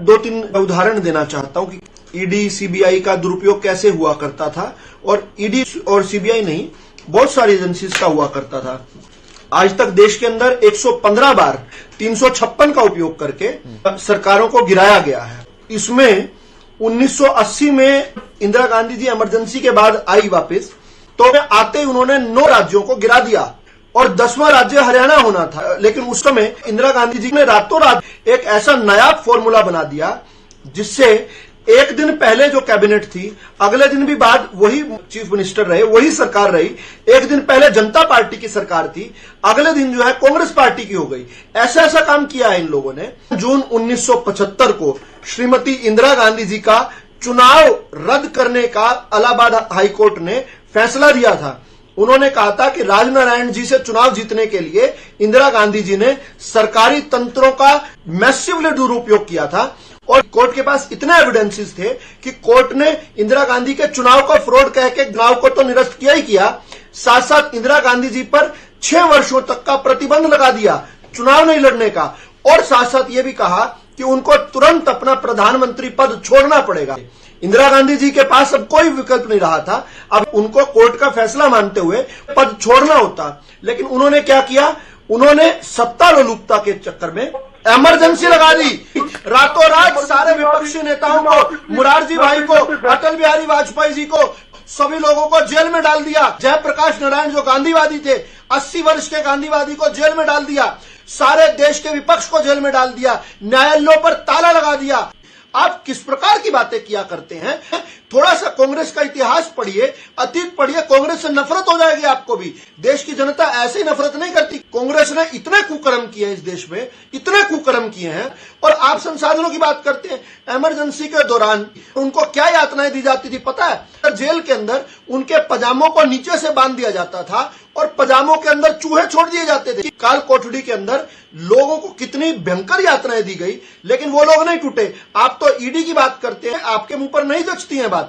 दो तीन उदाहरण देना चाहता हूं कि ईडी सीबीआई का दुरुपयोग कैसे हुआ करता था, और ईडी और सीबीआई नहीं, बहुत सारी एजेंसीज का हुआ करता था। आज तक देश के अंदर 115 बार 356 का उपयोग करके सरकारों को गिराया गया है। इसमें 1980 में इंदिरा गांधी जी इमरजेंसी के बाद आई वापस, तो आते ही उन्होंने 9 राज्यों को गिरा दिया और 10वां राज्य हरियाणा होना था। लेकिन उस समय इंदिरा गांधी जी ने रातों रात एक ऐसा नया फॉर्मूला बना दिया जिससे एक दिन पहले जो कैबिनेट थी, अगले दिन भी बाद वही चीफ मिनिस्टर रहे, वही सरकार रही। एक दिन पहले जनता पार्टी की सरकार थी, अगले दिन जो है कांग्रेस पार्टी की हो गई। ऐसा काम किया है इन लोगों ने। जून 1975 को श्रीमती इंदिरा गांधी जी का चुनाव रद्द करने का इलाहाबाद हाईकोर्ट ने फैसला दिया था। उन्होंने कहा था कि राजनारायण जी से चुनाव जीतने के लिए इंदिरा गांधी जी ने सरकारी तंत्रों का मैसिवली दुरुपयोग किया था, और कोर्ट के पास इतने एविडेंसेस थे कि कोर्ट ने इंदिरा गांधी के चुनाव को फ्रॉड कह के चुनाव को तो निरस्त किया ही किया, साथ साथ इंदिरा गांधी जी पर 6 वर्षों तक का प्रतिबंध लगा दिया चुनाव नहीं लड़ने का, और साथ साथ ये भी कहा कि उनको तुरंत अपना प्रधानमंत्री पद छोड़ना पड़ेगा। इंदिरा गांधी जी के पास अब कोई विकल्प नहीं रहा था, अब उनको कोर्ट का फैसला मानते हुए पद छोड़ना होता। लेकिन उन्होंने क्या किया, उन्होंने सत्ता लोलुपता के चक्कर में इमरजेंसी लगा दी। रातों रात सारे विपक्षी नेताओं को, मुरारजी भाई को, अटल बिहारी वाजपेयी जी को, सभी लोगों को जेल में डाल दिया। जयप्रकाश नारायण जो गांधीवादी थे, 80 वर्ष के गांधीवादी को जेल में डाल दिया। सारे देश के विपक्ष को जेल में डाल दिया। न्यायालयों पर ताला लगा दिया। आप किस प्रकार की बातें किया करते हैं? थोड़ा सा कांग्रेस का इतिहास पढ़िए, अतीत पढ़िए, कांग्रेस से नफरत हो जाएगी आपको भी। देश की जनता ऐसे ही नफरत नहीं करती। कांग्रेस ने इतने कुकर्म किए हैं इस देश में, इतने कुकर्म किए हैं, और आप संसाधनों की बात करते हैं। इमरजेंसी के दौरान उनको क्या यातनाएं दी जाती थी पता है? जेल के अंदर उनके पजामों को नीचे से बांध दिया जाता था और पजामों के अंदर चूहे छोड़ दिए जाते थे। काल कोठड़ी के अंदर लोगों को कितनी भयंकर यातनाएं दी गई, लेकिन वो लोग नहीं टूटे। आप तो ईडी की बात करते हैं, आपके मुंह पर नहीं जचती है बात।